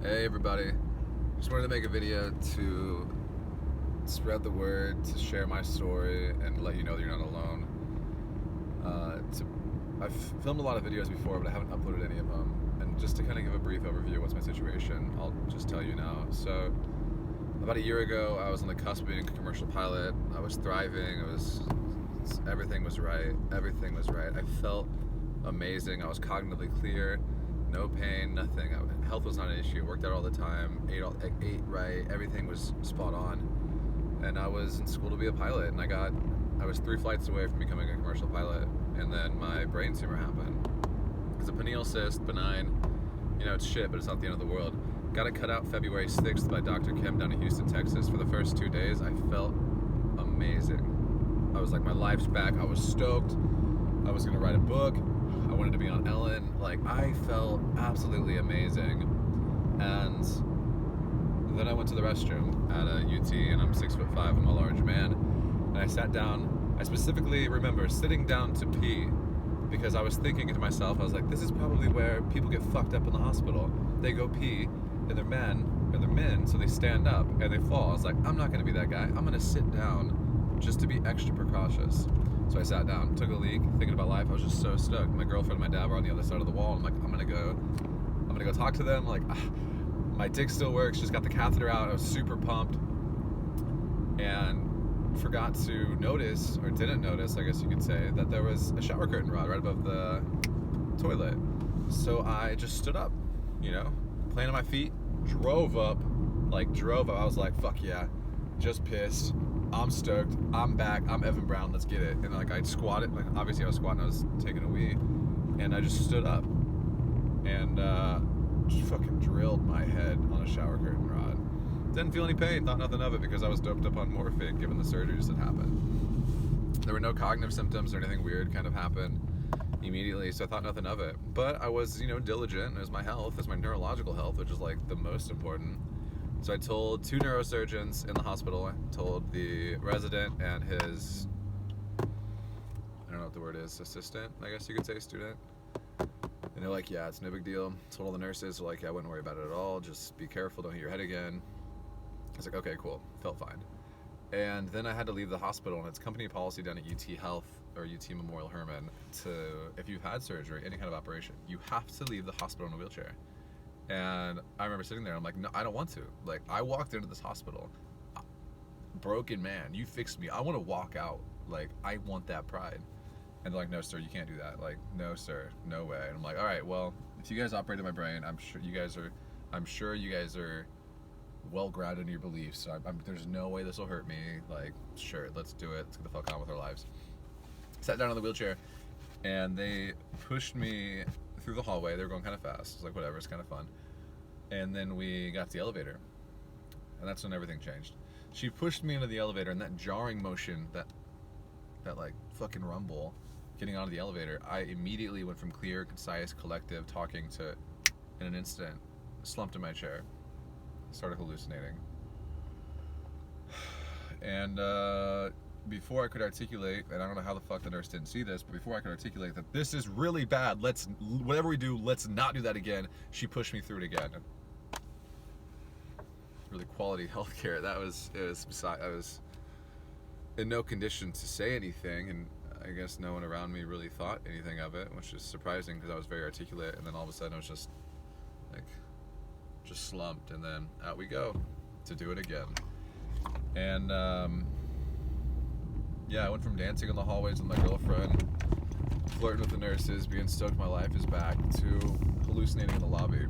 Hey everybody, just wanted to make a video to spread the word, to share my story, and let you know that you're not alone. I've filmed a lot of videos before, but I haven't uploaded any of them. And just to kind of give a brief overview of what's my situation, I'll just tell you now. So, about a year ago, I was on the cusp of being a commercial pilot. I was thriving. Everything was right. Everything was right. I felt amazing. I was cognitively clear. No pain, nothing. Health was not an issue. Worked out all the time. Ate right. Everything was spot on. And I was in school to be a pilot. And I was 3 flights away from becoming a commercial pilot. And then my brain tumor happened. It's a pineal cyst, benign. You know, it's shit, but it's not the end of the world. Got it cut out February 6th by Dr.Kim down in Houston, Texas. For the first 2 days, I felt amazing. I was like, my life's back. I was stoked. I was gonna write a book. I wanted to be on Ellen. Like, I felt absolutely amazing. And then I went to the restroom at a UT, and I'm 6'5", I'm a large man. And I sat down. I specifically remember sitting down to pee because I was thinking to myself, I was like, this is probably where people get fucked up in the hospital. They go pee, and they're men, so they stand up and they fall. I was like, I'm not gonna be that guy. I'm gonna sit down just to be extra precautious. So I sat down, took a leak, thinking about life. I was just so stoked. My girlfriend and my dad were on the other side of the wall. I'm like, I'm gonna go talk to them. Like, my dick still works. Just got the catheter out. I was super pumped, and forgot to notice, or didn't notice, I guess you could say, that there was a shower curtain rod right above the toilet. So I just stood up, playing on my feet, drove up. I was like, fuck yeah, just pissed. I'm stoked. I'm back. I'm Evan Brown. Let's get it. And I squatted. Obviously I was squatting. I was taking a wee, and I just stood up and just fucking drilled my head on a shower curtain rod. Didn't feel any pain. Thought nothing of it because I was doped up on morphine given the surgeries that happened. There were no cognitive symptoms or anything weird kind of happened immediately, so I thought nothing of it. But I was, diligent. It was my health. It was my neurological health, which is the most important. So I told 2 neurosurgeons in the hospital. I told the resident and his, I don't know what the word is, assistant, I guess you could say, student. And they're like, yeah, it's no big deal. Told all the nurses, they're like, yeah, I wouldn't worry about it at all. Just be careful, don't hit your head again. I was like, okay, cool. Felt fine. And then I had to leave the hospital, and it's company policy down at UT Health, or UT Memorial Hermann, if you've had surgery, any kind of operation, you have to leave the hospital in a wheelchair. And I remember sitting there, I'm like, no, I don't want to. I walked into this hospital, broken man, you fixed me. I want to walk out. I want that pride. And they're like, no, sir, you can't do that. No, sir, no way. And I'm like, all right, well, if you guys operated my brain, I'm sure you guys are well-grounded in your beliefs. So there's no way this will hurt me. Sure, let's do it. Let's get the fuck on with our lives. Sat down in the wheelchair, and they pushed me through the hallway. They were going kind of fast. I was like, whatever, it's kind of fun. And then we got to the elevator, and that's when everything changed. She pushed me into the elevator, and that jarring motion, that fucking rumble getting onto the elevator, I immediately went from clear, concise, collective talking to, in an instant, slumped in my chair, started hallucinating. And before I could articulate, and I don't know how the fuck the nurse didn't see this, but before I could articulate that this is really bad, whatever we do, let's not do that again, she pushed me through it again. Really quality healthcare. I was in no condition to say anything, and I guess no one around me really thought anything of it, which is surprising because I was very articulate, and then all of a sudden I was just slumped, and then out we go to do it again. And yeah, I went from dancing in the hallways with my girlfriend, flirting with the nurses, being stoked my life is back, to hallucinating in the lobby,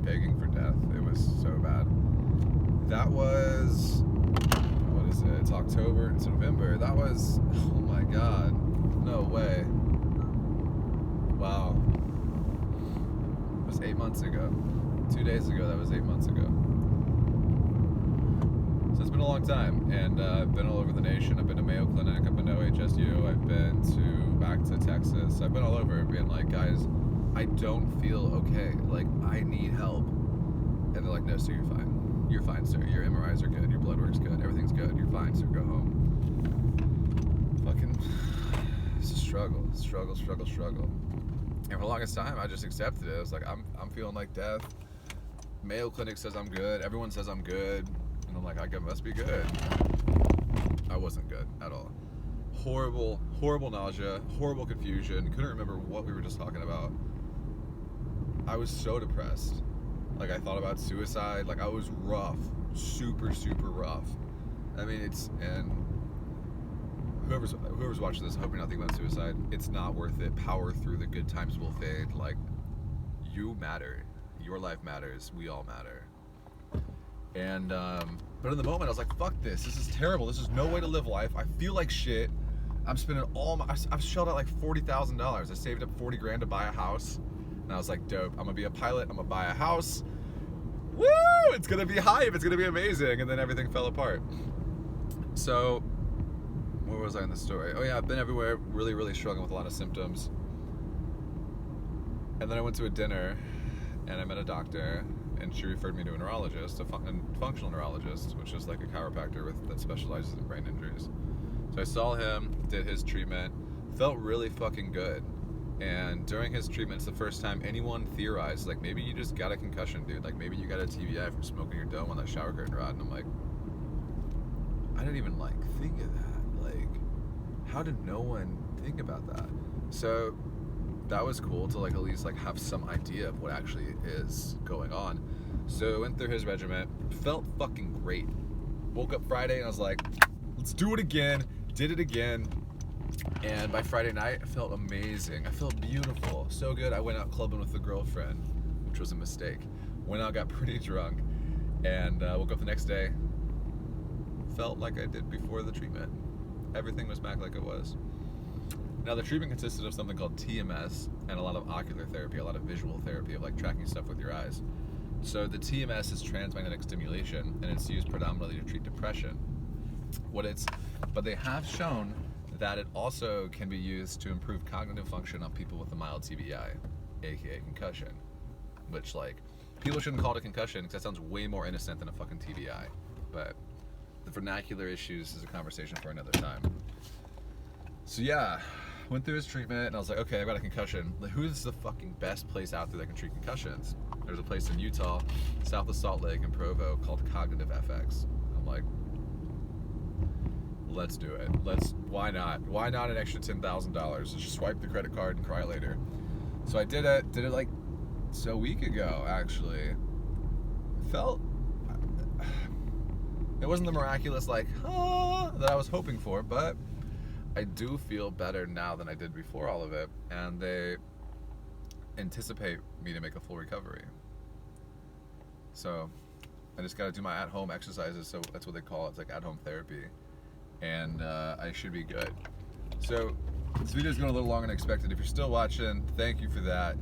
begging for death. It was so bad. That was, what is it? It's October, it's November. That was, oh my god, no way. Wow. It was 8 months ago. 2 days ago, that was 8 months ago. So it's been a long time, and I've been all over the nation. I've been to Mayo Clinic, I've been to OHSU, I've been back to Texas. I've been all over being like, guys, I don't feel okay. I need help. And they're like, no, sir, you're fine. You're fine, sir. Your MRIs are good. Your blood work's good. Everything's good. You're fine, sir. Go home. Fucking, it's a struggle. And for the longest time, I just accepted it. I was like, I'm feeling like death. Mayo Clinic says I'm good. Everyone says I'm good. And I'm like, I must be good. I wasn't good at all. Horrible nausea, horrible confusion. Couldn't remember what we were just talking about. I was so depressed. Like, I thought about suicide. Like, I was rough. Super rough. I mean, and whoever's watching this, I hope you're not thinking about suicide. It's not worth it. Power through. The good times will fade. Like, you matter. Your life matters. We all matter. And but in the moment, I was like, fuck this. This is terrible. This is no way to live life. I feel like shit. I'm spending I've shelled out like $40,000. I saved up 40 grand to buy a house. And I was like, dope. I'm gonna be a pilot. I'm gonna buy a house. Woo! It's gonna be hype. It's gonna be amazing. And then everything fell apart. So, where was I in the story? Oh yeah, I've been everywhere. Really struggling with a lot of symptoms. And then I went to a dinner, and I met a doctor, and she referred me to a neurologist, a functional neurologist, which is like a chiropractor that specializes in brain injuries. So I saw him, did his treatment, felt really fucking good. And during his treatment, it's the first time anyone theorized, like, maybe you just got a concussion, dude. Like, maybe you got a TBI from smoking your dome on that shower curtain rod. And I'm like, I didn't even, like, think of that. Like, how did no one think about that? So that was cool to, like, at least, like, have some idea of what actually is going on. So I went through his regimen, felt fucking great. Woke up Friday and I was like, let's do it again. Did it again. And by Friday night, I felt amazing. I felt beautiful. So good. I went out clubbing with a girlfriend, which was a mistake. Went out, got pretty drunk, and woke up the next day. Felt like I did before the treatment. Everything was back like it was. Now, the treatment consisted of something called TMS and a lot of ocular therapy, a lot of visual therapy of like tracking stuff with your eyes. So the TMS is transmagnetic stimulation, and it's used predominantly to treat depression. But they have shown that it also can be used to improve cognitive function on people with a mild TBI, aka concussion. Which, like, people shouldn't call it a concussion because that sounds way more innocent than a fucking TBI. But the vernacular issues is a conversation for another time. So yeah, went through his treatment and I was like, okay, I've got a concussion. Like, who's the fucking best place out there that can treat concussions? There's a place in Utah, south of Salt Lake in Provo, called Cognitive FX. I'm like, let's do it. Why not? Why not an extra $10,000? Just swipe the credit card and cry later. So I did it like a week ago, actually. It wasn't the miraculous, like, that I was hoping for, but I do feel better now than I did before all of it, and they anticipate me to make a full recovery. So I just got to do my at-home exercises, so that's what they call it. It's like at-home therapy, and I should be good. So this video's going a little longer than expected. If you're still watching, thank you for that.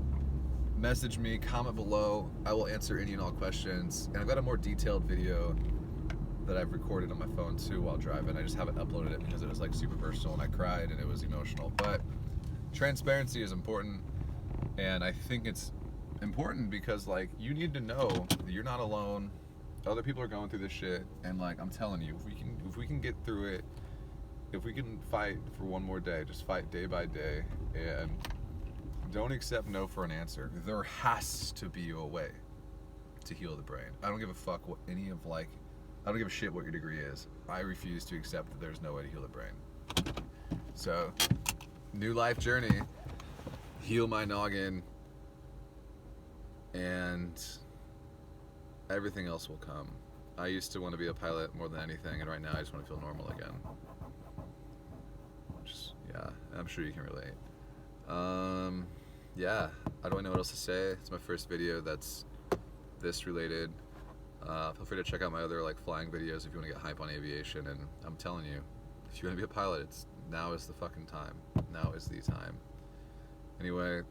Message me, comment below. I will answer any and all questions, and I've got a more detailed video that I've recorded on my phone too while driving. I just haven't uploaded it because it was like super personal and I cried and it was emotional. But transparency is important, and I think it's important because, like, you need to know that you're not alone. Other people are going through this shit, and, like, I'm telling you, if we can get through it, if we can fight for one more day, just fight day by day, and don't accept no for an answer. There has to be a way to heal the brain. I don't give a fuck what I don't give a shit what your degree is. I refuse to accept that there's no way to heal the brain. So, new life journey, heal my noggin, and everything else will come. I used to want to be a pilot more than anything, and right now I just want to feel normal again. Yeah, I'm sure you can relate. Yeah, I don't know what else to say. It's my first video that's this related. Feel free to check out my other, like, flying videos if you want to get hype on aviation. And I'm telling you, if you want to be a pilot, now is the fucking time. Now is the time. Anyway,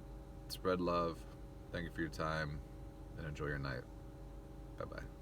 spread love. Thank you for your time, and enjoy your night. Bye-bye.